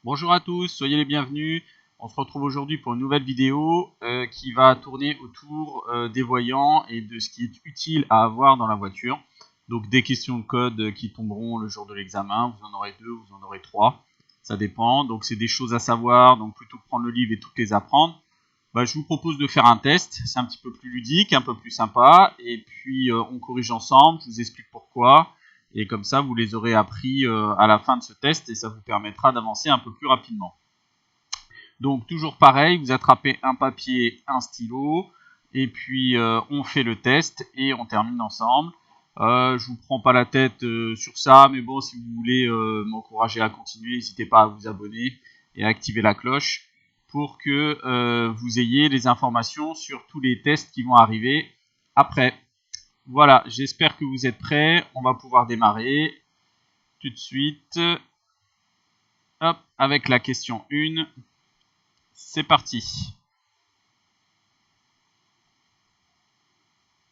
Bonjour à tous, soyez les bienvenus. On se retrouve aujourd'hui pour une nouvelle vidéo qui va tourner autour des voyants et de ce qui est utile à avoir dans la voiture. Donc des questions de code qui tomberont le jour de l'examen, vous en aurez 2, vous en aurez 3, ça dépend. Donc c'est des choses à savoir, donc plutôt que prendre le livre et toutes les apprendre, je vous propose de faire un test, c'est un petit peu plus ludique, un peu plus sympa, et puis on corrige ensemble, je vous explique pourquoi. Et comme ça, vous les aurez appris à la fin de ce test et ça vous permettra d'avancer un peu plus rapidement. Donc toujours pareil, vous attrapez un papier, un stylo, et puis on fait le test et on termine ensemble. Je vous prends pas la tête sur ça, mais bon, si vous voulez m'encourager à continuer, n'hésitez pas à vous abonner et à activer la cloche pour que vous ayez les informations sur tous les tests qui vont arriver après. Voilà, j'espère que vous êtes prêts. On va pouvoir démarrer tout de suite. Hop, avec la question 1. C'est parti.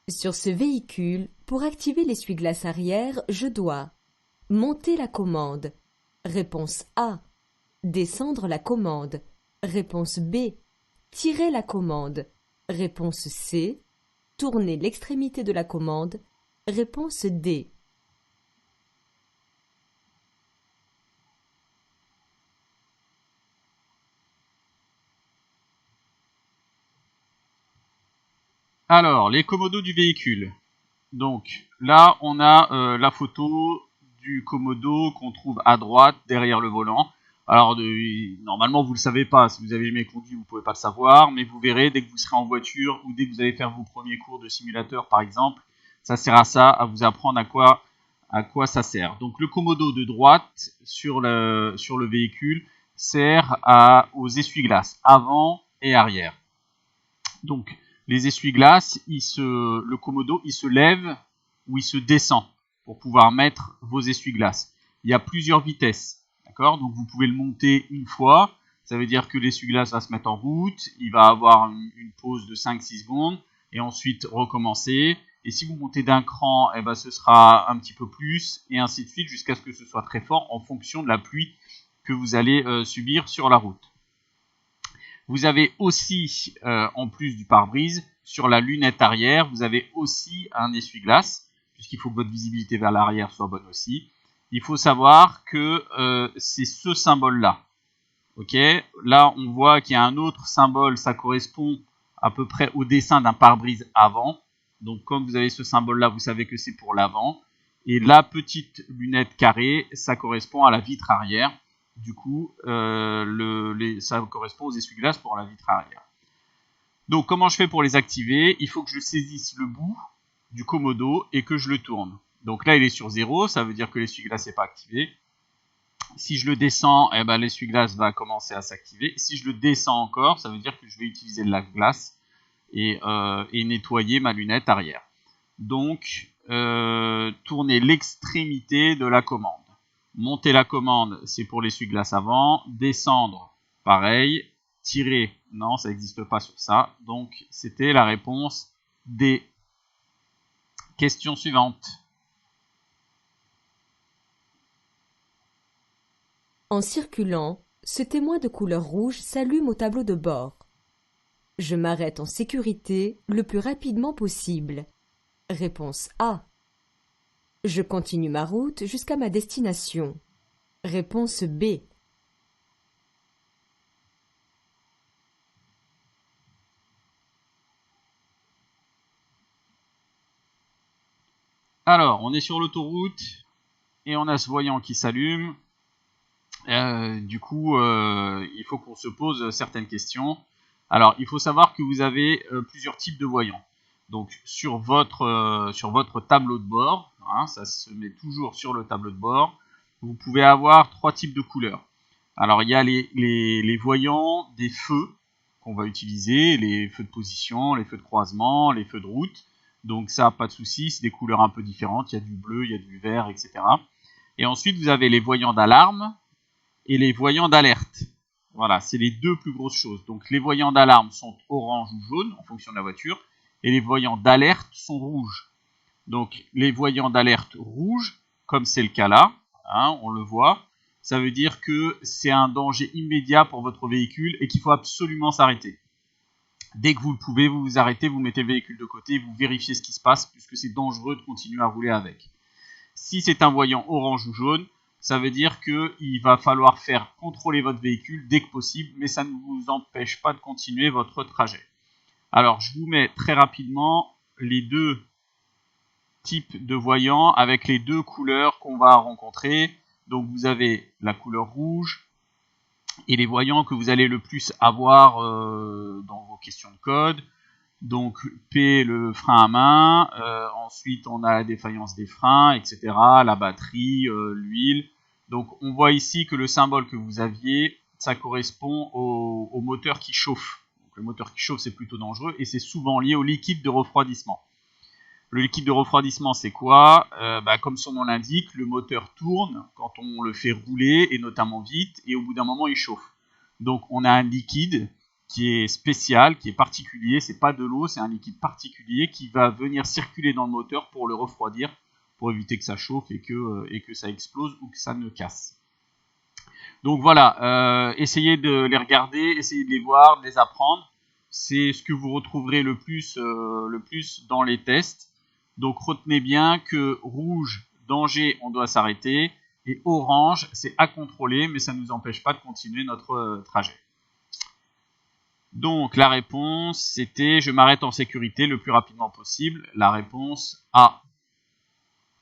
Sur ce véhicule, pour activer l'essuie-glace arrière, je dois monter la commande. Réponse A. Descendre la commande. Réponse B. Tirer la commande. Réponse C. Tourner l'extrémité de la commande. Réponse D. Alors, les commodos du véhicule. Donc là, on a la photo du commodo qu'on trouve à droite derrière le volant. Alors normalement vous le savez pas, si vous avez jamais conduit vous pouvez pas le savoir, mais vous verrez dès que vous serez en voiture ou dès que vous allez faire vos premiers cours de simulateur par exemple, ça sert à ça, à vous apprendre à quoi ça sert. Donc le commodo de droite sur le véhicule sert aux essuie-glaces avant et arrière. Donc les essuie-glaces, le commodo, il se lève ou il se descend pour pouvoir mettre vos essuie-glaces. Il y a plusieurs vitesses, d'accord? Donc vous pouvez le monter une fois, ça veut dire que l'essuie-glace va se mettre en route, il va avoir une pause de 5-6 secondes et ensuite recommencer. Et si vous montez d'un cran, eh ben, ce sera un petit peu plus et ainsi de suite jusqu'à ce que ce soit très fort en fonction de la pluie que vous allez subir sur la route. Vous avez aussi, en plus du pare-brise, sur la lunette arrière, vous avez aussi un essuie-glace, puisqu'il faut que votre visibilité vers l'arrière soit bonne aussi. Il faut savoir que c'est ce symbole-là. Ok, là, on voit qu'il y a un autre symbole, ça correspond à peu près au dessin d'un pare-brise avant. Donc, comme vous avez ce symbole-là, vous savez que c'est pour l'avant. Et la petite lunette carrée, ça correspond à la vitre arrière. Du coup, ça correspond aux essuie-glaces pour la vitre arrière. Donc, comment je fais pour les activer? Il faut que je saisisse le bout du commodo et que je le tourne. Donc là, il est sur 0, ça veut dire que l'essuie-glace n'est pas activé. Si je le descends, eh ben, l'essuie-glace va commencer à s'activer. Si je le descends encore, ça veut dire que je vais utiliser de la glace et nettoyer ma lunette arrière. Donc, tourner l'extrémité de la commande. Monter la commande, c'est pour l'essuie-glace avant. Descendre, pareil. Tirer, non, ça n'existe pas sur ça. Donc, c'était la réponse D. Question suivante. En circulant, ce témoin de couleur rouge s'allume au tableau de bord. Je m'arrête en sécurité le plus rapidement possible. Réponse A. Je continue ma route jusqu'à ma destination. Réponse B. Alors, on est sur l'autoroute et on a ce voyant qui s'allume. Du coup, il faut qu'on se pose certaines questions. Alors, il faut savoir que vous avez plusieurs types de voyants. Donc, sur votre tableau de bord, hein, ça se met toujours sur le tableau de bord, vous pouvez avoir 3 types de couleurs. Alors, il y a les voyants des feux qu'on va utiliser, les feux de position, les feux de croisement, les feux de route. Donc ça, pas de souci, c'est des couleurs un peu différentes. Il y a du bleu, il y a du vert, etc. Et ensuite, vous avez les voyants d'alarme et les voyants d'alerte. Voilà, c'est les deux plus grosses choses. Donc les voyants d'alarme sont orange ou jaune en fonction de la voiture, et les voyants d'alerte sont rouges. Donc les voyants d'alerte rouges, comme c'est le cas là, hein, on le voit, ça veut dire que c'est un danger immédiat pour votre véhicule et qu'il faut absolument s'arrêter. Dès que vous le pouvez, vous vous arrêtez, vous mettez le véhicule de côté, vous vérifiez ce qui se passe, puisque c'est dangereux de continuer à rouler avec. Si c'est un voyant orange ou jaune, ça veut dire qu'il va falloir faire contrôler votre véhicule dès que possible, mais ça ne vous empêche pas de continuer votre trajet. Alors, je vous mets très rapidement les deux types de voyants avec les deux couleurs qu'on va rencontrer. Donc, vous avez la couleur rouge et les voyants que vous allez le plus avoir dans vos questions de code. Donc P, le frein à main, ensuite on a la défaillance des freins, etc., la batterie, l'huile. Donc on voit ici que le symbole que vous aviez, ça correspond au moteur qui chauffe. Donc, le moteur qui chauffe, c'est plutôt dangereux et c'est souvent lié au liquide de refroidissement. Le liquide de refroidissement, c'est quoi ? Comme son nom l'indique, le moteur tourne quand on le fait rouler, et notamment vite, et au bout d'un moment, il chauffe. Donc on a un liquide qui est spécial, qui est particulier, c'est pas de l'eau, c'est un liquide particulier qui va venir circuler dans le moteur pour le refroidir, pour éviter que ça chauffe et que ça explose ou que ça ne casse. Donc voilà, essayez de les regarder, essayez de les voir, de les apprendre. C'est ce que vous retrouverez le plus dans les tests. Donc retenez bien que rouge, danger, on doit s'arrêter. Et orange, c'est à contrôler, mais ça ne nous empêche pas de continuer notre trajet. Donc la réponse, c'était je m'arrête en sécurité le plus rapidement possible. La réponse A.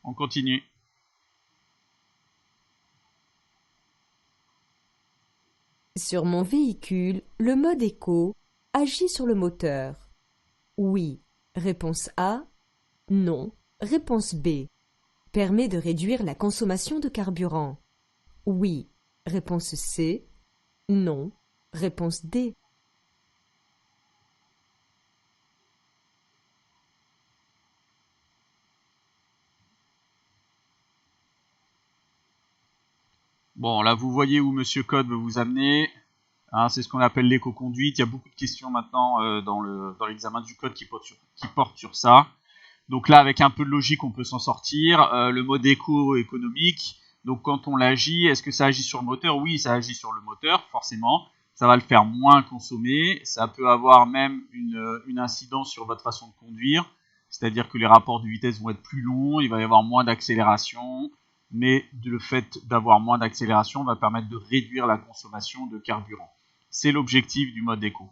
On continue. Sur mon véhicule, le mode éco agit sur le moteur. Oui. Réponse A. Non. Réponse B. Permet de réduire la consommation de carburant. Oui. Réponse C. Non. Réponse D. Bon, là vous voyez où Monsieur Code veut vous amener. Hein, c'est ce qu'on appelle l'éco-conduite. Il y a beaucoup de questions maintenant dans l'examen du code qui portent sur ça. Donc là, avec un peu de logique, on peut s'en sortir. Le mode éco-économique, donc quand on l'agit, est-ce que ça agit sur le moteur ? Oui, ça agit sur le moteur, forcément. Ça va le faire moins consommer. Ça peut avoir même une incidence sur votre façon de conduire. C'est-à-dire que les rapports de vitesse vont être plus longs, il va y avoir moins d'accélération. Mais le fait d'avoir moins d'accélération va permettre de réduire la consommation de carburant. C'est l'objectif du mode éco.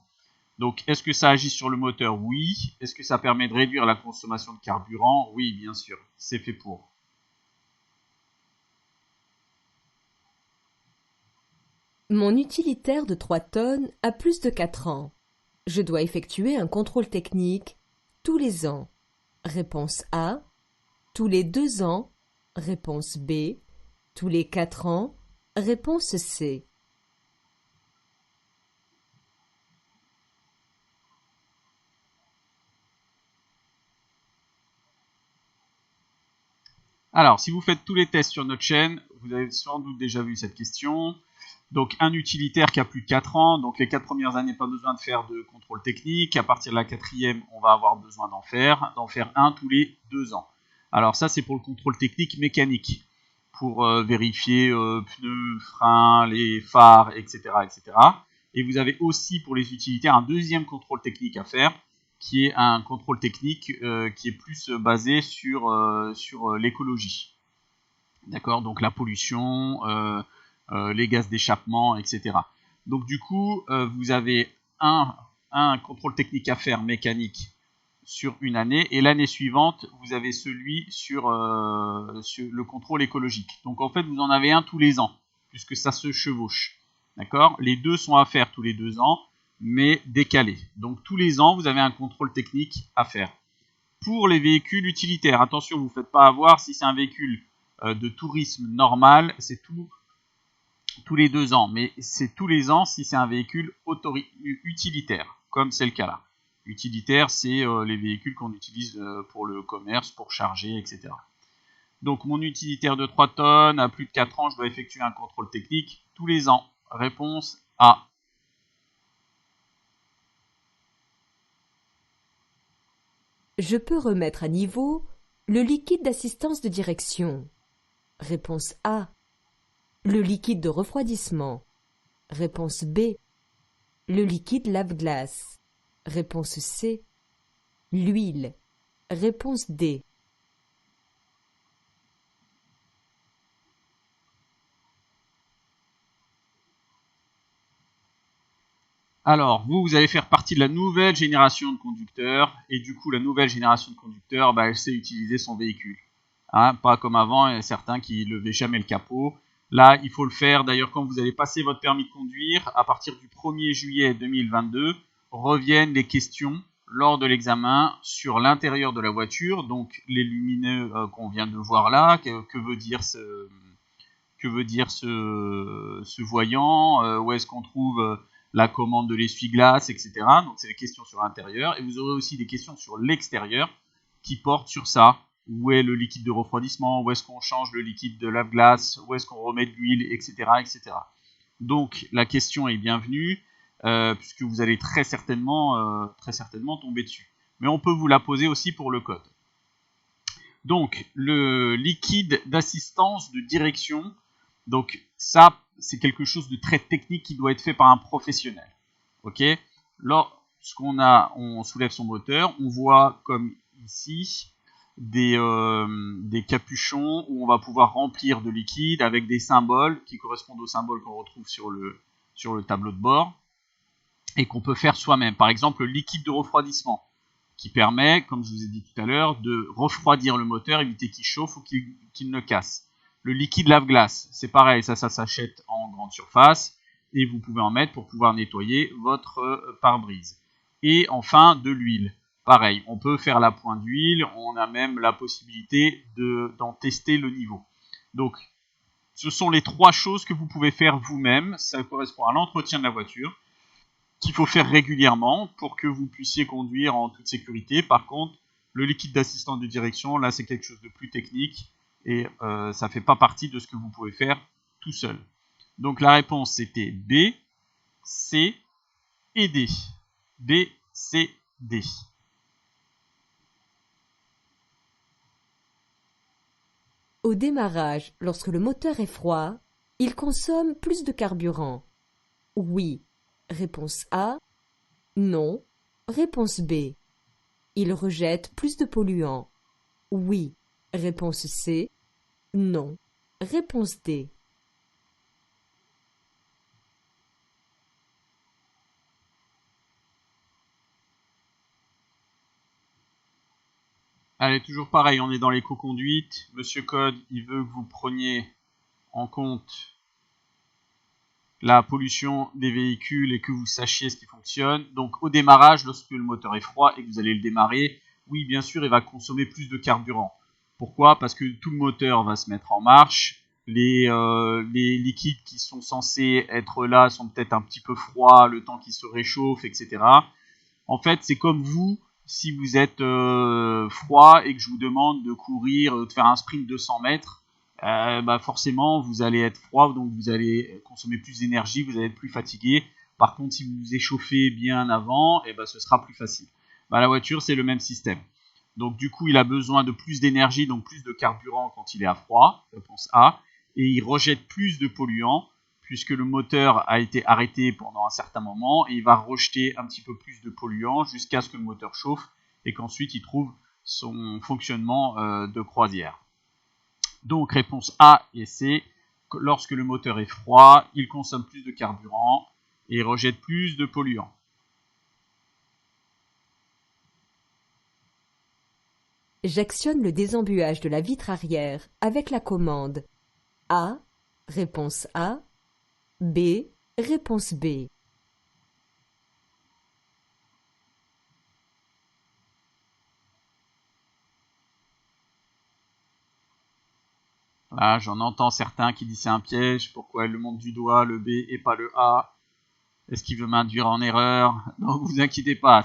Donc, est-ce que ça agit sur le moteur ? Oui. Est-ce que ça permet de réduire la consommation de carburant ? Oui, bien sûr. C'est fait pour. Mon utilitaire de 3 tonnes a plus de 4 ans. Je dois effectuer un contrôle technique tous les ans. Réponse A. Tous les 2 ans. Réponse B. Tous les 4 ans. Réponse C. Alors, si vous faites tous les tests sur notre chaîne, vous avez sans doute déjà vu cette question. Donc, un utilitaire qui a plus de 4 ans, donc les 4 premières années, pas besoin de faire de contrôle technique. À partir de la 4e, on va avoir besoin d'en faire un tous les 2 ans. Alors ça, c'est pour le contrôle technique mécanique, pour vérifier pneus, freins, les phares, etc., etc. Et vous avez aussi pour les utilitaires un deuxième contrôle technique à faire, qui est un contrôle technique qui est plus basé sur l'écologie. D'accord ? Donc la pollution, les gaz d'échappement, etc. Donc du coup, vous avez un contrôle technique à faire mécanique sur une année, et l'année suivante, vous avez celui sur le contrôle écologique. Donc en fait, vous en avez un tous les ans, puisque ça se chevauche. D'accord ? Les deux sont à faire tous les 2 ans, mais décalés. Donc tous les ans, vous avez un contrôle technique à faire. Pour les véhicules utilitaires, attention, vous ne vous faites pas avoir. Si c'est un véhicule de tourisme normal, c'est tous les 2 ans, mais c'est tous les ans si c'est un véhicule utilitaire, comme c'est le cas là. Utilitaire, c'est les véhicules qu'on utilise pour le commerce, pour charger, etc. Donc mon utilitaire de 3 tonnes à plus de 4 ans, je dois effectuer un contrôle technique tous les ans. Réponse A. Je peux remettre à niveau le liquide d'assistance de direction. Réponse A. Le liquide de refroidissement. Réponse B. Le liquide lave-glace. Réponse C. L'huile. Réponse D. Alors, vous allez faire partie de la nouvelle génération de conducteurs, et du coup, la nouvelle génération de conducteurs, elle sait utiliser son véhicule. Hein, pas comme avant, il y a certains qui ne levaient jamais le capot. Là, il faut le faire. D'ailleurs, quand vous allez passer votre permis de conduire, à partir du 1er juillet 2022, reviennent les questions lors de l'examen sur l'intérieur de la voiture, donc les lumineux qu'on vient de voir là, que veut dire ce voyant, où est-ce qu'on trouve la commande de l'essuie-glace, etc. Donc c'est des questions sur l'intérieur. Et vous aurez aussi des questions sur l'extérieur qui portent sur ça. Où est le liquide de refroidissement, où est-ce qu'on change le liquide de lave-glace, où est-ce qu'on remet de l'huile, etc., etc. Donc la question est bienvenue, puisque vous allez très certainement tomber dessus. Mais on peut vous la poser aussi pour le code. Donc le liquide d'assistance de direction, donc ça c'est quelque chose de très technique qui doit être fait par un professionnel. Ok. Lorsqu'on soulève son moteur, on voit comme ici des capuchons où on va pouvoir remplir de liquide avec des symboles qui correspondent aux symboles qu'on retrouve sur le tableau de bord et qu'on peut faire soi-même. Par exemple, le liquide de refroidissement qui permet, comme je vous ai dit tout à l'heure, de refroidir le moteur, éviter qu'il chauffe ou qu'il ne casse. Le liquide lave-glace, c'est pareil, ça s'achète en grande surface et vous pouvez en mettre pour pouvoir nettoyer votre pare-brise. Et enfin, de l'huile. Pareil, on peut faire la pointe d'huile, on a même la possibilité d'en tester le niveau. Donc, ce sont les trois choses que vous pouvez faire vous-même. Ça correspond à l'entretien de la voiture, qu'il faut faire régulièrement pour que vous puissiez conduire en toute sécurité. Par contre, le liquide d'assistance de direction, là, c'est quelque chose de plus technique et ça ne fait pas partie de ce que vous pouvez faire tout seul. Donc, la réponse, c'était B, C et D. B, C, D. Au démarrage, lorsque le moteur est froid, il consomme plus de carburant. Oui. Réponse A. Non. Réponse B. Il rejette plus de polluants. Oui. Réponse C. Non. Réponse D. Allez, toujours pareil, on est dans l'éco-conduite. Monsieur Code, il veut que vous preniez en compte la pollution des véhicules et que vous sachiez ce qui fonctionne. Donc au démarrage, lorsque le moteur est froid et que vous allez le démarrer, oui, bien sûr, il va consommer plus de carburant. Pourquoi? Parce que tout le moteur va se mettre en marche. Les liquides qui sont censés être là sont peut-être un petit peu froids, le temps qu'ils se réchauffent, etc. En fait, c'est comme vous, si vous êtes froid et que je vous demande de courir, de faire un sprint de 100 mètres, forcément, vous allez être froid, donc vous allez consommer plus d'énergie, vous allez être plus fatigué. Par contre, si vous vous échauffez bien avant, ce sera plus facile. La voiture, c'est le même système. Donc, du coup, il a besoin de plus d'énergie, donc plus de carburant quand il est à froid, réponse A, et il rejette plus de polluants, puisque le moteur a été arrêté pendant un certain moment, et il va rejeter un petit peu plus de polluants jusqu'à ce que le moteur chauffe, et qu'ensuite il trouve son fonctionnement de croisière. Donc réponse A et C, lorsque le moteur est froid, il consomme plus de carburant et rejette plus de polluants. J'actionne le désembuage de la vitre arrière avec la commande A. Réponse A. B. Réponse B. Là, j'en entends certains qui disent c'est un piège, pourquoi elle le montre du doigt, le B et pas le A? Est-ce qu'il veut m'induire en erreur? Non, vous inquiétez pas,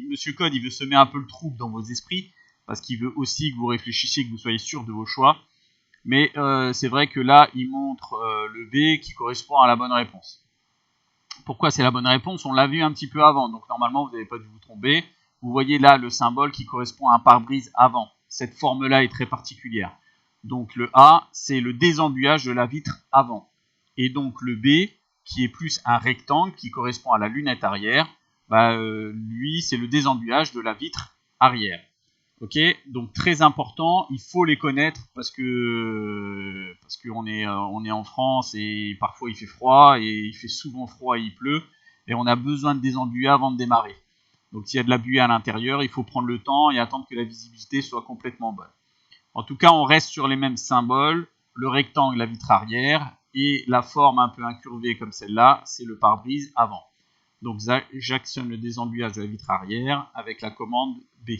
Monsieur Code, il veut semer un peu le trouble dans vos esprits, parce qu'il veut aussi que vous réfléchissiez, que vous soyez sûr de vos choix. Mais c'est vrai que là, il montre le B qui correspond à la bonne réponse. Pourquoi c'est la bonne réponse? On l'a vu un petit peu avant, donc normalement, vous n'avez pas dû vous tromper. Vous voyez là le symbole qui correspond à un pare-brise avant. Cette forme-là est très particulière. Donc le A, c'est le désembuyage de la vitre avant. Et donc le B, qui est plus un rectangle qui correspond à la lunette arrière, lui, c'est le désembuage de la vitre arrière. Ok, donc très important, il faut les connaître parce qu'on est en France et parfois il fait froid et il fait souvent froid et il pleut et on a besoin de désembuer avant de démarrer. Donc s'il y a de la buée à l'intérieur, il faut prendre le temps et attendre que la visibilité soit complètement bonne. En tout cas, on reste sur les mêmes symboles, le rectangle, la vitre arrière et la forme un peu incurvée comme celle-là, c'est le pare-brise avant. Donc j'actionne le désembuyage de la vitre arrière avec la commande B.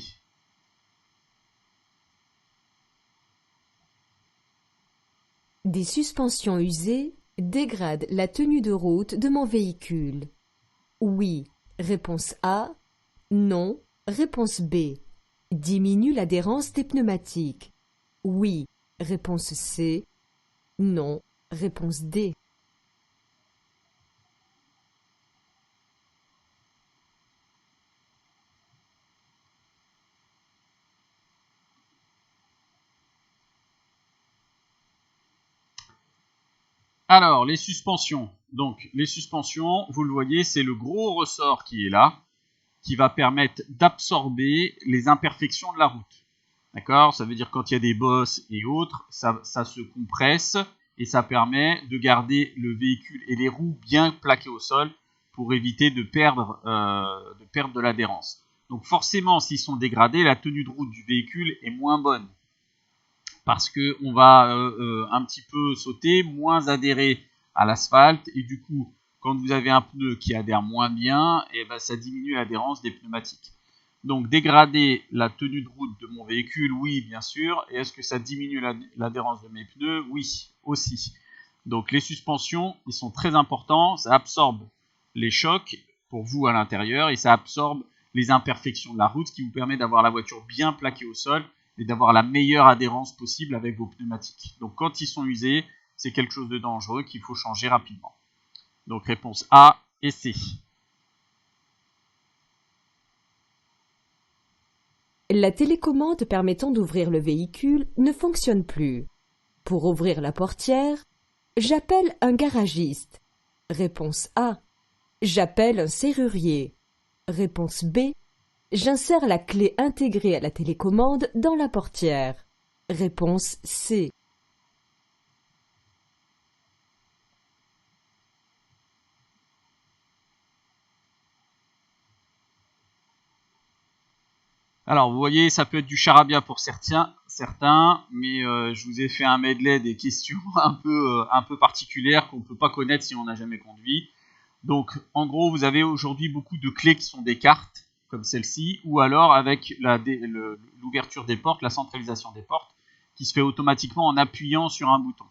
Des suspensions usées dégradent la tenue de route de mon véhicule. Oui, réponse A. Non, réponse B. Diminue l'adhérence des pneumatiques. Oui, réponse C. Non, réponse D. Alors, les suspensions. Donc, les suspensions, vous le voyez, c'est le gros ressort qui est là, qui va permettre d'absorber les imperfections de la route. D'accord? Ça veut dire quand il y a des bosses et autres, ça se compresse et ça permet de garder le véhicule et les roues bien plaquées au sol pour éviter de perdre de l'adhérence. Donc forcément, s'ils sont dégradés, la tenue de route du véhicule est moins bonne parce qu'on va un petit peu sauter, moins adhérer à l'asphalte et du coup, quand vous avez un pneu qui adhère moins bien, et ben, ça diminue l'adhérence des pneumatiques. Donc dégrader la tenue de route de mon véhicule, oui bien sûr. Et est-ce que ça diminue l'adhérence de mes pneus? Oui, aussi. Donc les suspensions, ils sont très importants. Ça absorbe les chocs pour vous à l'intérieur et ça absorbe les imperfections de la route, ce qui vous permet d'avoir la voiture bien plaquée au sol et d'avoir la meilleure adhérence possible avec vos pneumatiques. Donc quand ils sont usés, c'est quelque chose de dangereux qu'il faut changer rapidement. Donc réponse A et C. La télécommande permettant d'ouvrir le véhicule ne fonctionne plus. Pour ouvrir la portière, j'appelle un garagiste. Réponse A. J'appelle un serrurier. Réponse B. J'insère la clé intégrée à la télécommande dans la portière. Réponse C. Alors, vous voyez, ça peut être du charabia pour certains, mais je vous ai fait un medley des questions un peu particulières qu'on ne peut pas connaître si on n'a jamais conduit. Donc, en gros, vous avez aujourd'hui beaucoup de clés qui sont des cartes, comme celle-ci, ou alors avec l'ouverture des portes, la centralisation des portes, qui se fait automatiquement en appuyant sur un bouton.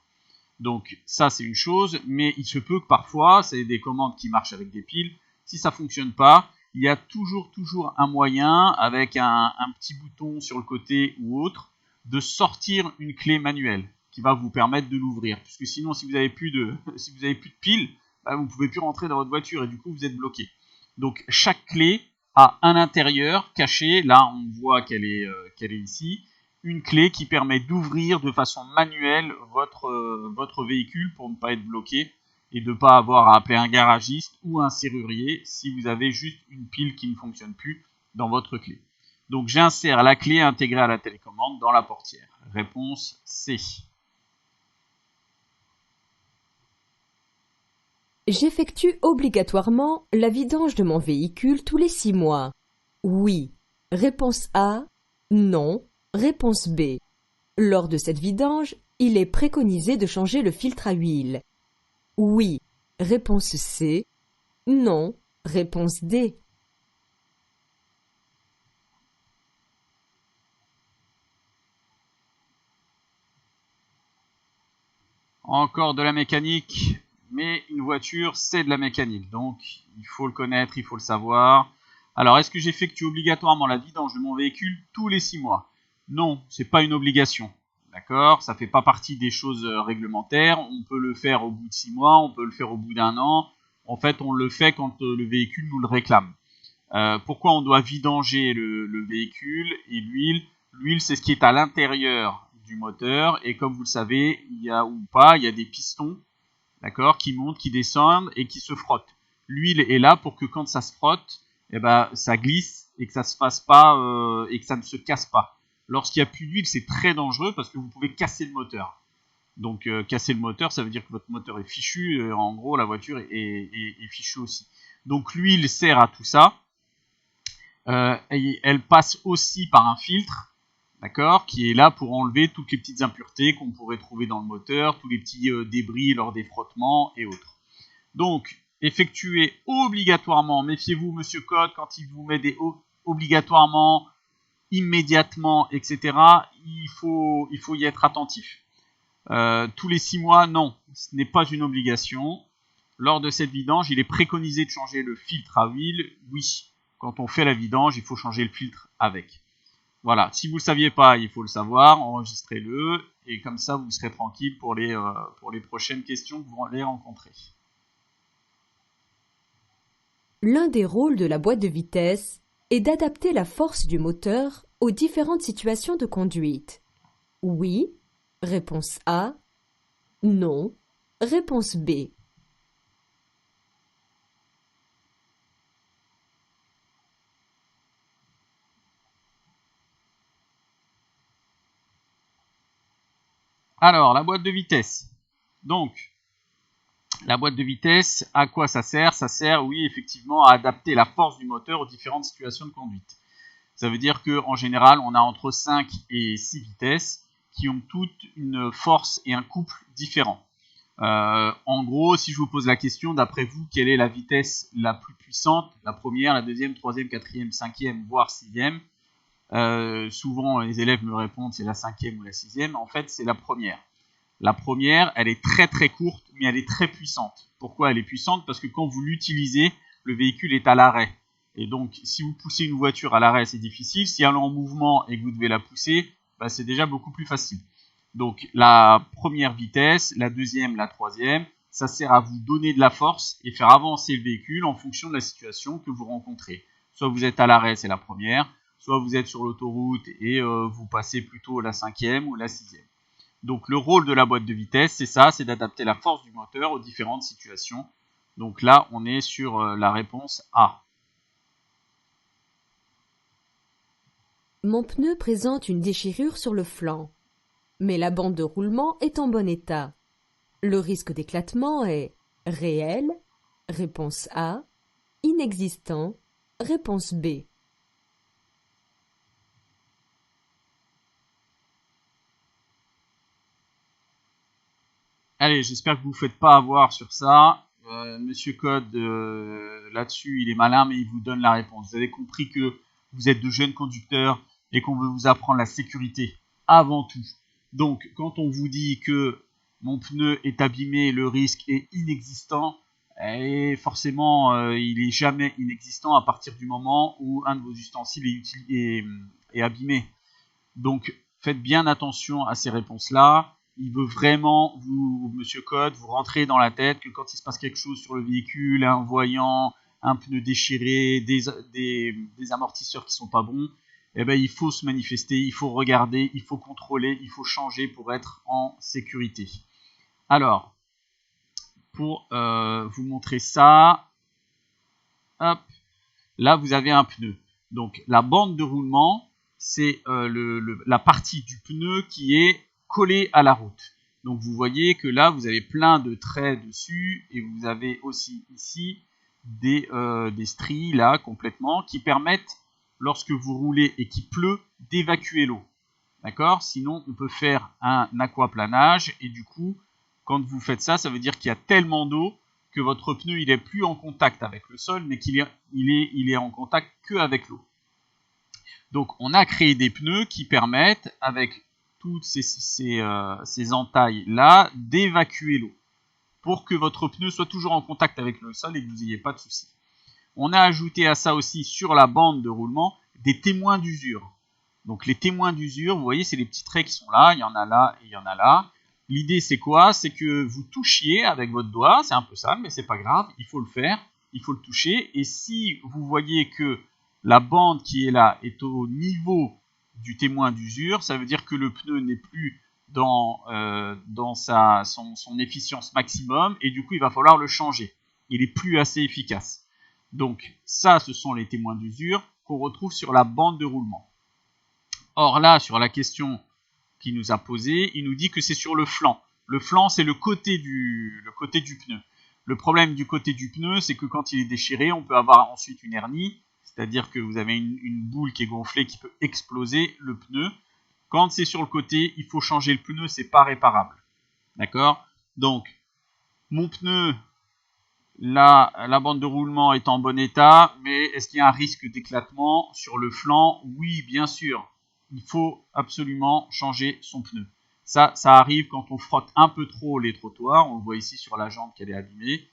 Donc, ça, c'est une chose, mais il se peut que parfois, c'est des commandes qui marchent avec des piles. Si ça ne fonctionne pas, il y a toujours un moyen, avec un petit bouton sur le côté ou autre, de sortir une clé manuelle qui va vous permettre de l'ouvrir. Puisque sinon, si vous n'avez plus de piles, vous ne pouvez plus rentrer dans votre voiture et du coup, vous êtes bloqué. Donc, chaque clé a un intérieur caché. Là, on voit qu'elle est ici. Une clé qui permet d'ouvrir de façon manuelle votre véhicule pour ne pas être bloqué et de ne pas avoir à appeler un garagiste ou un serrurier si vous avez juste une pile qui ne fonctionne plus dans votre clé. Donc j'insère la clé intégrée à la télécommande dans la portière. Réponse C. J'effectue obligatoirement la vidange de mon véhicule tous les 6 mois. Oui. Réponse A. Non. Réponse B. Lors de cette vidange, il est préconisé de changer le filtre à huile. Oui. Réponse C. Non. Réponse D. Encore de la mécanique, mais une voiture, c'est de la mécanique. Donc, il faut le connaître, il faut le savoir. Alors, est-ce que j'effectue obligatoirement la vidange de mon véhicule tous les 6 mois? Non, c'est pas une obligation. D'accord? Ça fait pas partie des choses réglementaires. On peut le faire au bout de 6 mois, on peut le faire au bout d'un an. En fait, on le fait quand le véhicule nous le réclame. Pourquoi on doit vidanger le véhicule et l'huile? L'huile, c'est ce qui est à l'intérieur du moteur et comme vous le savez, il y a des pistons d'accord, qui montent, qui descendent et qui se frottent. L'huile est là pour que quand ça se frotte, eh ben, ça glisse et que ça se fasse pas et que ça ne se casse pas. Lorsqu'il n'y a plus d'huile, c'est très dangereux parce que vous pouvez casser le moteur. Donc casser le moteur, ça veut dire que votre moteur est fichu. En gros, la voiture est fichue aussi. Donc l'huile sert à tout ça. Et elle passe aussi par un filtre, d'accord, qui est là pour enlever toutes les petites impuretés qu'on pourrait trouver dans le moteur, tous les petits débris lors des frottements et autres. Donc, effectuez obligatoirement, méfiez-vous, monsieur Code, quand il vous met des obligatoirement, immédiatement, etc., il faut y être attentif. Tous les 6 mois, non, ce n'est pas une obligation. Lors de cette vidange, il est préconisé de changer le filtre à huile, oui. Quand on fait la vidange, il faut changer le filtre avec. Voilà, si vous ne le saviez pas, il faut le savoir, enregistrez-le, et comme ça vous serez tranquille pour les prochaines questions que vous allez rencontrer. L'un des rôles de la boîte de vitesse est d'adapter la force du moteur aux différentes situations de conduite. Oui, réponse A. Non, réponse B. Alors, la boîte de vitesse. Donc, la boîte de vitesse, à quoi ça sert? Ça sert, oui, effectivement, à adapter la force du moteur aux différentes situations de conduite. Ça veut dire qu'en général, on a entre 5 et 6 vitesses qui ont toutes une force et un couple différents. En gros, si je vous pose la question, d'après vous, quelle est la vitesse la plus puissante? La première, la deuxième, troisième, quatrième, cinquième, voire sixième. Souvent, les élèves me répondent c'est la cinquième ou la sixième. En fait, c'est la première. La première, elle est très très courte, mais elle est très puissante. Pourquoi elle est puissante? Parce que quand vous l'utilisez, le véhicule est à l'arrêt. Et donc, si vous poussez une voiture à l'arrêt, c'est difficile. Si elle est en mouvement et que vous devez la pousser, bah, c'est déjà beaucoup plus facile. Donc, la première vitesse, la deuxième, la troisième, ça sert à vous donner de la force et faire avancer le véhicule en fonction de la situation que vous rencontrez. Soit vous êtes à l'arrêt, c'est la première, soit vous êtes sur l'autoroute et vous passez plutôt la cinquième ou la sixième. Donc le rôle de la boîte de vitesse, c'est ça, c'est d'adapter la force du moteur aux différentes situations. Donc là, on est sur la réponse A. Mon pneu présente une déchirure sur le flanc, mais la bande de roulement est en bon état. Le risque d'éclatement est réel, réponse A, inexistant, réponse B. Allez, j'espère que vous ne vous faites pas avoir sur ça. Monsieur Code, là-dessus, il est malin, mais il vous donne la réponse. Vous avez compris que vous êtes de jeunes conducteurs et qu'on veut vous apprendre la sécurité avant tout. Donc, quand on vous dit que mon pneu est abîmé, le risque est inexistant, et forcément, il est jamais inexistant à partir du moment où un de vos ustensiles est abîmé. Donc, faites bien attention à ces réponses-là. Il veut vraiment, vous, monsieur Code, vous rentrer dans la tête que quand il se passe quelque chose sur le véhicule, un voyant, un pneu déchiré, des amortisseurs qui sont pas bons, eh ben, il faut se manifester, il faut regarder, il faut contrôler, il faut changer pour être en sécurité. Alors, pour vous montrer ça, hop, là vous avez un pneu. Donc la bande de roulement, c'est la partie du pneu qui est collée à la route. Donc vous voyez que là vous avez plein de traits dessus et vous avez aussi ici des stries là complètement qui permettent, lorsque vous roulez et qu'il pleut, d'évacuer l'eau. D'accord? Sinon on peut faire un aquaplanage et du coup quand vous faites ça, ça veut dire qu'il y a tellement d'eau que votre pneu il est plus en contact avec le sol, mais qu'il est en contact que avec l'eau. Donc on a créé des pneus qui permettent, avec toutes ces entailles là, d'évacuer l'eau, pour que votre pneu soit toujours en contact avec le sol et que vous n'ayez pas de soucis. On a ajouté à ça aussi sur la bande de roulement des témoins d'usure. Donc les témoins d'usure, vous voyez, c'est les petits traits qui sont là, il y en a là et il y en a là. L'idée c'est quoi? C'est que vous touchiez avec votre doigt, c'est un peu sale mais c'est pas grave, il faut le faire, il faut le toucher. Et si vous voyez que la bande qui est là est au niveau du témoin d'usure, ça veut dire que le pneu n'est plus dans son efficience maximum, et du coup il va falloir le changer. Il est plus assez efficace. Donc ça, ce sont les témoins d'usure qu'on retrouve sur la bande de roulement. Or là, sur la question qu'il nous a posée, il nous dit que c'est sur le flanc. Le flanc, c'est le côté du pneu. Le problème du côté du pneu, c'est que quand il est déchiré, on peut avoir ensuite une hernie, c'est-à-dire que vous avez une boule qui est gonflée qui peut exploser le pneu. Quand c'est sur le côté, il faut changer le pneu, c'est pas réparable. D'accord? Donc, mon pneu, là, la bande de roulement est en bon état, mais est-ce qu'il y a un risque d'éclatement sur le flanc? Oui, bien sûr. Il faut absolument changer son pneu. Ça arrive quand on frotte un peu trop les trottoirs. On le voit ici sur la jambe qu'elle est abîmée.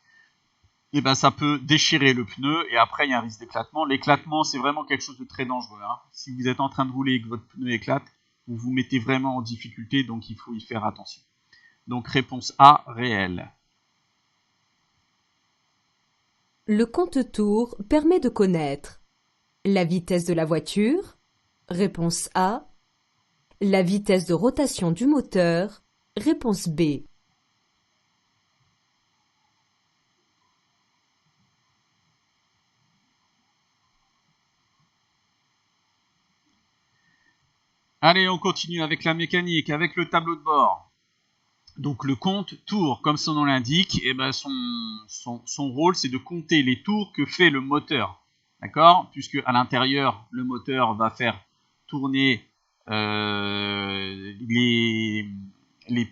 Et ben ça peut déchirer le pneu et après il y a un risque d'éclatement. L'éclatement, c'est vraiment quelque chose de très dangereux. Si vous êtes en train de rouler et que votre pneu éclate, vous vous mettez vraiment en difficulté, donc il faut y faire attention. Donc réponse A, réelle. Le compte-tours permet de connaître la vitesse de la voiture, réponse A, la vitesse de rotation du moteur, réponse B. Allez, on continue avec la mécanique, avec le tableau de bord. Donc le compte tour, comme son nom l'indique, et ben son rôle c'est de compter les tours que fait le moteur. D'accord? Puisque à l'intérieur, le moteur va faire tourner les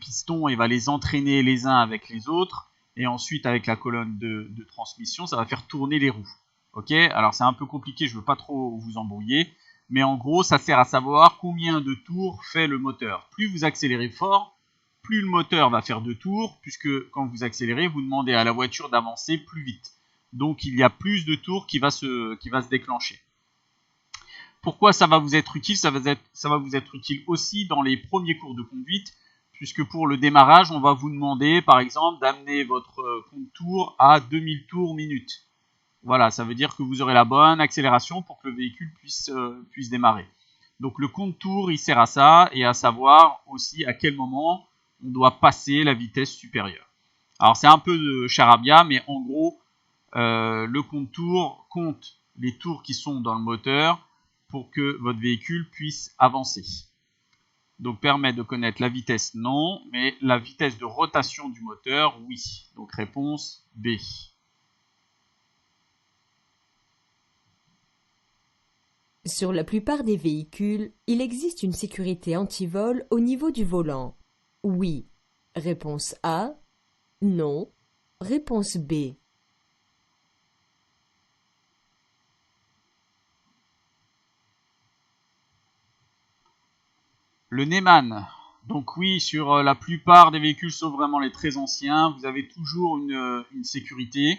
pistons et va les entraîner les uns avec les autres. Et ensuite, avec la colonne de transmission, ça va faire tourner les roues. Ok? Alors c'est un peu compliqué, je ne veux pas trop vous embrouiller. Mais en gros, ça sert à savoir combien de tours fait le moteur. Plus vous accélérez fort, plus le moteur va faire de tours, puisque quand vous accélérez, vous demandez à la voiture d'avancer plus vite. Donc il y a plus de tours qui va se déclencher. Pourquoi ça va vous être utile? Ça va vous être utile aussi dans les premiers cours de conduite, puisque pour le démarrage, on va vous demander par exemple d'amener votre compte tour à 2000 tours minute. Voilà, ça veut dire que vous aurez la bonne accélération pour que le véhicule puisse démarrer. Donc le compte tour, il sert à ça et à savoir aussi à quel moment on doit passer la vitesse supérieure. Alors c'est un peu de charabia, mais en gros, le compte tour compte les tours qui sont dans le moteur pour que votre véhicule puisse avancer. Donc permet de connaître la vitesse, non, mais la vitesse de rotation du moteur, oui. Donc réponse B. Sur la plupart des véhicules, il existe une sécurité anti-vol au niveau du volant. Oui. Réponse A. Non. Réponse B. Le Neyman. Donc oui, sur la plupart des véhicules, sauf vraiment les très anciens, vous avez toujours une sécurité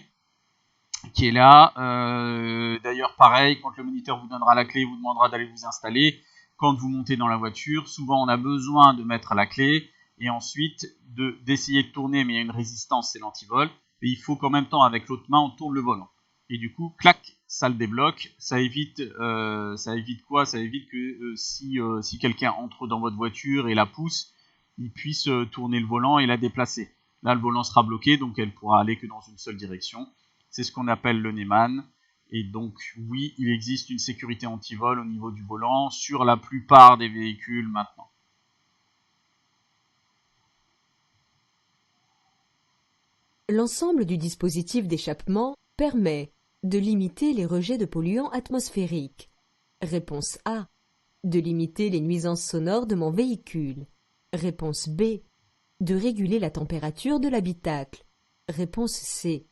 qui est là. D'ailleurs, pareil, quand le moniteur vous donnera la clé, il vous demandera d'aller vous installer. Quand vous montez dans la voiture, souvent on a besoin de mettre la clé et ensuite d'essayer de tourner, mais il y a une résistance, c'est l'antivol. Et il faut qu'en même temps, avec l'autre main, on tourne le volant. Et du coup, clac, ça le débloque. Ça évite quoi? Ça évite que si quelqu'un entre dans votre voiture et la pousse, il puisse tourner le volant et la déplacer. Là, le volant sera bloqué, donc elle pourra aller que dans une seule direction. C'est ce qu'on appelle le Neyman. Et donc, oui, il existe une sécurité anti-vol au niveau du volant sur la plupart des véhicules maintenant. L'ensemble du dispositif d'échappement permet de limiter les rejets de polluants atmosphériques. Réponse A. De limiter les nuisances sonores de mon véhicule. Réponse B. De réguler la température de l'habitacle. Réponse C.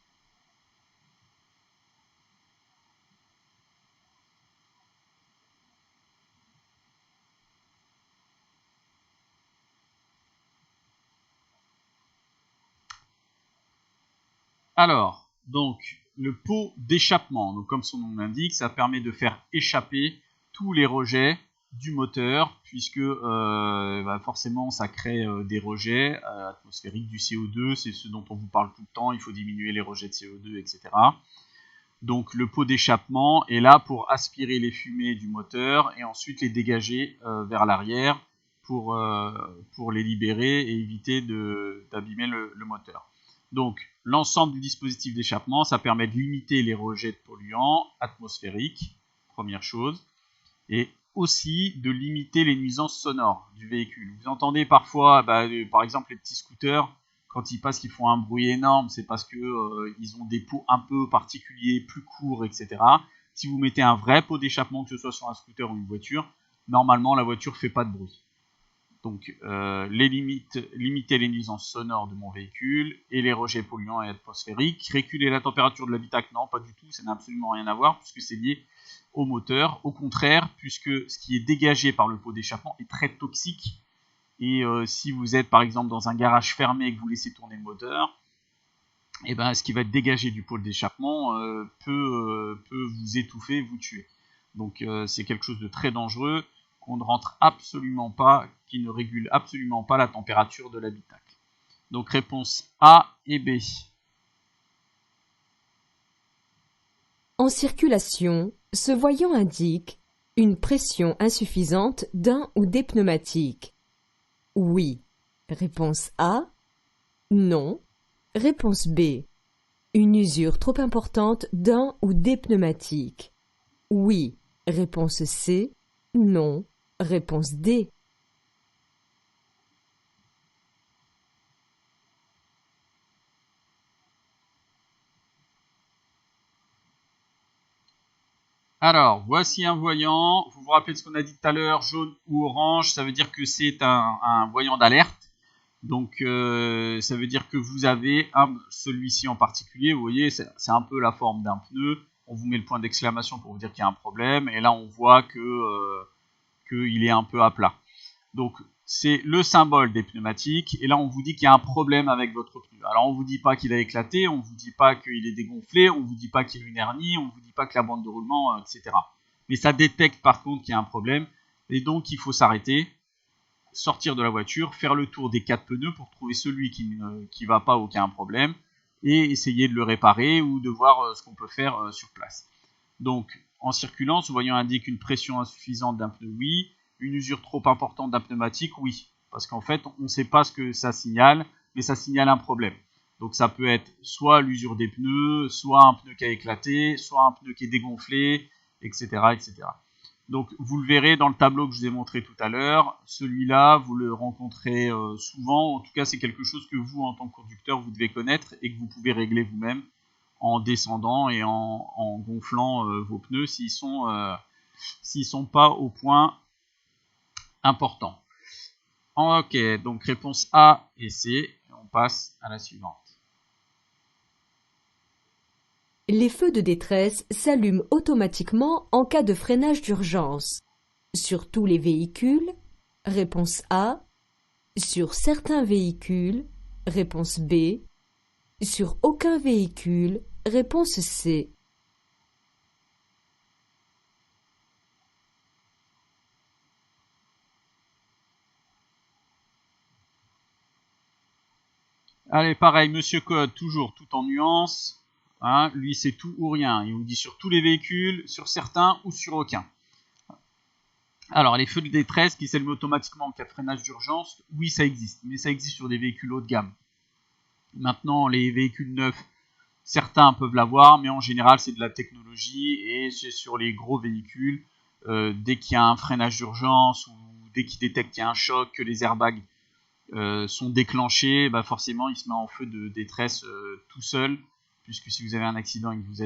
Alors, donc, le pot d'échappement, donc comme son nom l'indique, ça permet de faire échapper tous les rejets du moteur, puisque forcément ça crée des rejets atmosphériques du CO2, c'est ce dont on vous parle tout le temps, il faut diminuer les rejets de CO2, etc. Donc le pot d'échappement est là pour aspirer les fumées du moteur et ensuite les dégager vers l'arrière pour les libérer et éviter d'abîmer le moteur. Donc, l'ensemble du dispositif d'échappement, ça permet de limiter les rejets de polluants atmosphériques, première chose, et aussi de limiter les nuisances sonores du véhicule. Vous entendez parfois, par exemple, les petits scooters, quand ils passent, ils font un bruit énorme, c'est parce que ils ont des pots un peu particuliers, plus courts, etc. Si vous mettez un vrai pot d'échappement, que ce soit sur un scooter ou une voiture, normalement la voiture fait pas de bruit. Donc limiter les nuisances sonores de mon véhicule et les rejets polluants et atmosphériques. Réguler la température de l'habitacle, non, pas du tout, ça n'a absolument rien à voir puisque c'est lié au moteur. Au contraire, puisque ce qui est dégagé par le pot d'échappement est très toxique. Et si vous êtes par exemple dans un garage fermé et que vous laissez tourner le moteur, et ben, ce qui va être dégagé du pot d'échappement peut vous étouffer, vous tuer. Donc c'est quelque chose de très dangereux qu'on ne rentre absolument pas, qui ne régule absolument pas la température de l'habitacle. Donc réponse A et B. En circulation, ce voyant indique une pression insuffisante d'un ou des pneumatiques. Oui. Réponse A. Non. Réponse B. Une usure trop importante d'un ou des pneumatiques. Oui. Réponse C. Non. Réponse D. Alors, voici un voyant. Vous vous rappelez de ce qu'on a dit tout à l'heure, jaune ou orange, ça veut dire que c'est un voyant d'alerte. Donc, ça veut dire que vous avez celui-ci en particulier, vous voyez, c'est un peu la forme d'un pneu. On vous met le point d'exclamation pour vous dire qu'il y a un problème. Et là, on voit qu'il est un peu à plat. Donc, c'est le symbole des pneumatiques. Et là, on vous dit qu'il y a un problème avec votre pneu. Alors, on ne vous dit pas qu'il a éclaté, on ne vous dit pas qu'il est dégonflé, on ne vous dit pas qu'il y a une hernie, on ne vous dit pas que la bande de roulement, etc. Mais ça détecte par contre qu'il y a un problème. Et donc, il faut s'arrêter, sortir de la voiture, faire le tour des 4 pneus pour trouver celui qui ne va pas ou qui a un problème et essayer de le réparer ou de voir ce qu'on peut faire sur place. Donc, en circulant, ce voyant indique une pression insuffisante d'un pneu, oui. Une usure trop importante d'un pneumatique, oui. Parce qu'en fait, on ne sait pas ce que ça signale, mais ça signale un problème. Donc ça peut être soit l'usure des pneus, soit un pneu qui a éclaté, soit un pneu qui est dégonflé, etc. etc. Donc vous le verrez dans le tableau que je vous ai montré tout à l'heure. Celui-là, vous le rencontrez souvent. En tout cas, c'est quelque chose que vous, en tant que conducteur, vous devez connaître et que vous pouvez régler vous-même en descendant et en gonflant vos pneus s'ils sont pas au point important. Ok, donc réponse A et C. On passe à la suivante. Les feux de détresse s'allument automatiquement en cas de freinage d'urgence. Sur tous les véhicules? Réponse A. Sur certains véhicules? Réponse B. Sur aucun véhicule? Réponse C. Allez, pareil, Monsieur Code, toujours tout en nuance. Hein, lui, c'est tout ou rien. Il vous dit sur tous les véhicules, sur certains ou sur aucun. Alors, les feux de détresse qui s'allument automatiquement en cas de freinage d'urgence, oui, ça existe. Mais ça existe sur des véhicules haut de gamme. Maintenant, les véhicules neufs, certains peuvent l'avoir, mais en général, c'est de la technologie. Et c'est sur les gros véhicules, dès qu'il y a un freinage d'urgence ou dès qu'il détecte qu'il y a un choc, que les airbags sont déclenchés, bah forcément il se met en feu de détresse tout seul, puisque si vous avez un accident et que vous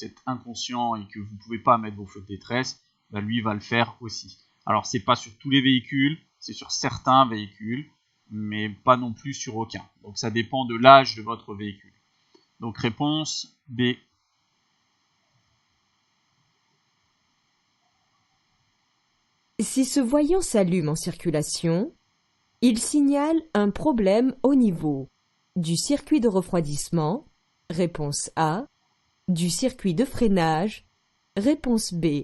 êtes inconscient et que vous ne pouvez pas mettre vos feux de détresse, bah lui va le faire aussi. Alors c'est pas sur tous les véhicules, c'est sur certains véhicules, mais pas non plus sur aucun. Donc ça dépend de l'âge de votre véhicule. Donc réponse B. Si ce voyant s'allume en circulation, il signale un problème au niveau du circuit de refroidissement, réponse A, du circuit de freinage, réponse B.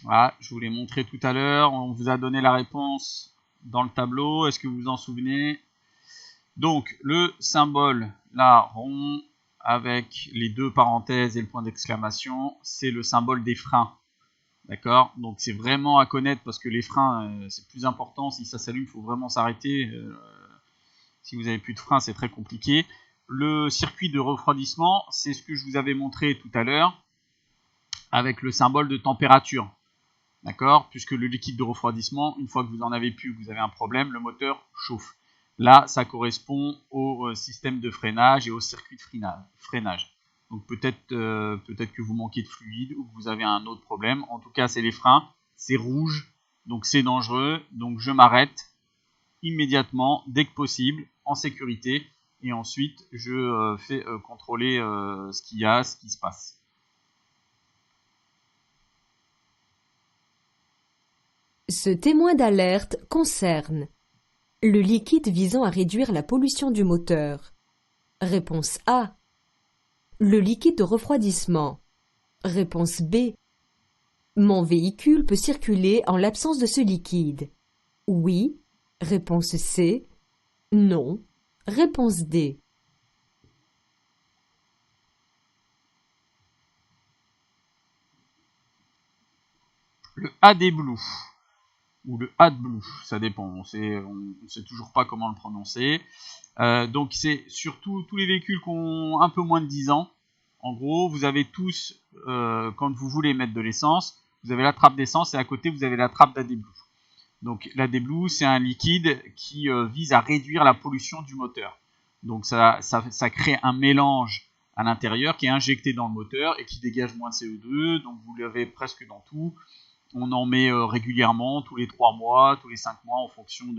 Voilà, je vous l'ai montré tout à l'heure, on vous a donné la réponse dans le tableau, est-ce que vous vous en souvenez? Donc le symbole là rond avec les deux parenthèses et le point d'exclamation, c'est le symbole des freins. D'accord? Donc c'est vraiment à connaître parce que les freins, c'est plus important. Si ça s'allume, il faut vraiment s'arrêter. Si vous n'avez plus de freins, c'est très compliqué. Le circuit de refroidissement, c'est ce que je vous avais montré tout à l'heure avec le symbole de température. D'accord? Puisque le liquide de refroidissement, une fois que vous en avez plus, vous avez un problème, le moteur chauffe. Là, ça correspond au système de freinage et au circuit de freinage. Donc peut-être que vous manquez de fluide ou que vous avez un autre problème. En tout cas, c'est les freins, c'est rouge, donc c'est dangereux. Donc je m'arrête immédiatement, dès que possible, en sécurité. Et ensuite, je fais contrôler ce qu'il y a, ce qui se passe. Ce témoin d'alerte concerne le liquide visant à réduire la pollution du moteur. Réponse A. Le liquide de refroidissement. Réponse B. Mon véhicule peut circuler en l'absence de ce liquide. Oui. Réponse C. Non. Réponse D. Le AdBlue ou le AdBlue, ça dépend, on ne sait toujours pas comment le prononcer. Donc c'est surtout tous les véhicules qui ont un peu moins de 10 ans. En gros, vous avez tous, quand vous voulez mettre de l'essence, vous avez la trappe d'essence et à côté vous avez la trappe d'AdBlue. Donc l'AdBlue, c'est un liquide qui vise à réduire la pollution du moteur. Donc ça crée un mélange à l'intérieur qui est injecté dans le moteur et qui dégage moins de CO2. Donc vous l'avez presque dans tout. On en met régulièrement, tous les 3 mois, tous les 5 mois, en fonction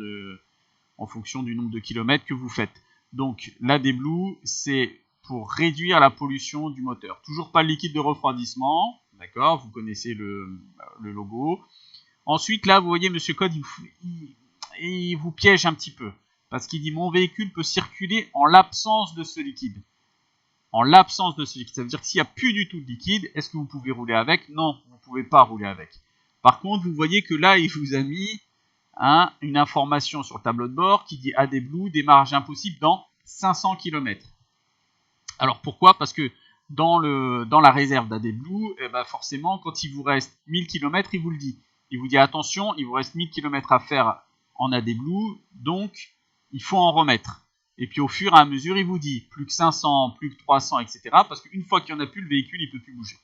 du nombre de kilomètres que vous faites. Donc l'AdBlue, c'est pour réduire la pollution du moteur. Toujours pas le liquide de refroidissement, d'accord, vous connaissez le logo. Ensuite, là, vous voyez, Monsieur Code, il vous piège un petit peu. Parce qu'il dit, mon véhicule peut circuler en l'absence de ce liquide. En l'absence de ce liquide. Ça veut dire que s'il n'y a plus du tout de liquide, est-ce que vous pouvez rouler avec? Non, vous ne pouvez pas rouler avec. Par contre, vous voyez que là, il vous a mis une information sur le tableau de bord qui dit AdBlue, démarrage impossible dans 500 km. Alors pourquoi? Parce que dans la réserve d'AdBlue, forcément, quand il vous reste 1000 km, il vous le dit. Il vous dit attention, il vous reste 1000 km à faire en AdBlue, donc il faut en remettre. Et puis au fur et à mesure, il vous dit plus que 500, plus que 300, etc. Parce qu'une fois qu'il n'y en a plus, le véhicule, il ne peut plus bouger.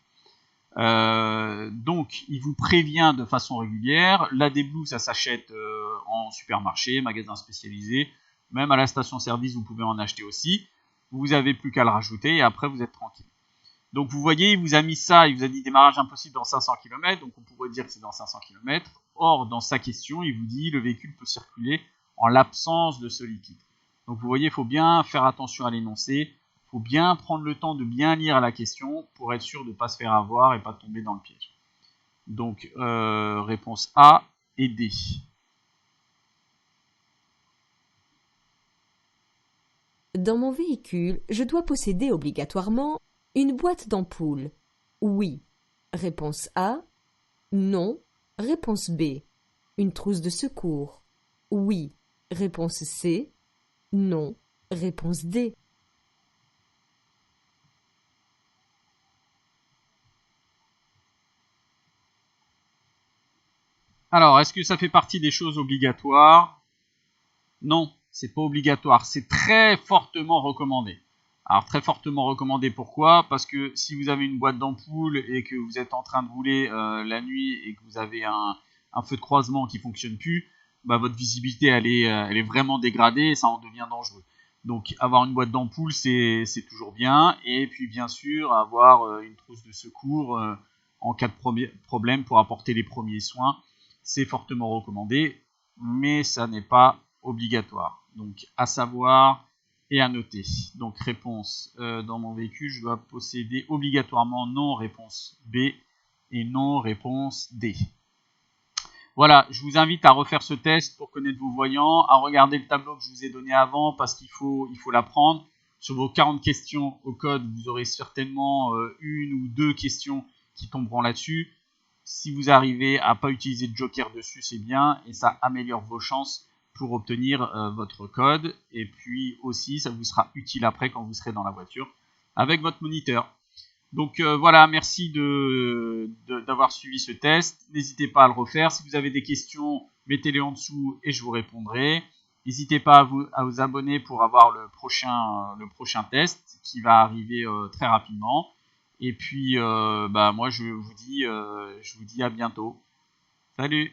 Donc il vous prévient de façon régulière. L'AdBlue, ça s'achète en supermarché, magasin spécialisé, même à la station-service, vous pouvez en acheter aussi. Vous n'avez plus qu'à le rajouter et après vous êtes tranquille. Donc vous voyez, il vous a mis ça, il vous a dit démarrage impossible dans 500 km, donc on pourrait dire que c'est dans 500 km. Or, dans sa question, il vous dit le véhicule peut circuler en l'absence de ce liquide. Donc vous voyez, il faut bien faire attention à l'énoncé, il faut bien prendre le temps de bien lire la question pour être sûr de ne pas se faire avoir et pas tomber dans le piège. Donc réponse A et D. Dans mon véhicule, je dois posséder obligatoirement une boîte d'ampoule. Oui. Réponse A. Non. Réponse B. Une trousse de secours. Oui. Réponse C. Non. Réponse D. Alors, est-ce que ça fait partie des choses obligatoires? Non, c'est pas obligatoire. C'est très fortement recommandé. Alors, très fortement recommandé, pourquoi? Parce que si vous avez une boîte d'ampoule et que vous êtes en train de rouler la nuit et que vous avez un feu de croisement qui fonctionne plus, votre visibilité, elle est vraiment dégradée et ça en devient dangereux. Donc, avoir une boîte d'ampoule, c'est toujours bien. Et puis, bien sûr, avoir une trousse de secours en cas de problème pour apporter les premiers soins, c'est fortement recommandé, mais ça n'est pas obligatoire. Donc, à savoir et à noter. Donc, réponse dans mon véhicule, je dois posséder obligatoirement non, réponse B, et non, réponse D. Voilà, je vous invite à refaire ce test pour connaître vos voyants, à regarder le tableau que je vous ai donné avant parce qu'il faut l'apprendre. Sur vos 40 questions au code, vous aurez certainement une ou deux questions qui tomberont là-dessus. Si vous arrivez à ne pas utiliser de joker dessus, c'est bien et ça améliore vos chances pour obtenir votre code. Et puis aussi, ça vous sera utile après quand vous serez dans la voiture. avec votre moniteur. Donc voilà, merci d'avoir suivi ce test. N'hésitez pas à le refaire. Si vous avez des questions, mettez-les en dessous et je vous répondrai. N'hésitez pas à vous abonner pour avoir le prochain test qui va arriver très rapidement. Et puis, moi, je vous dis à bientôt. Salut!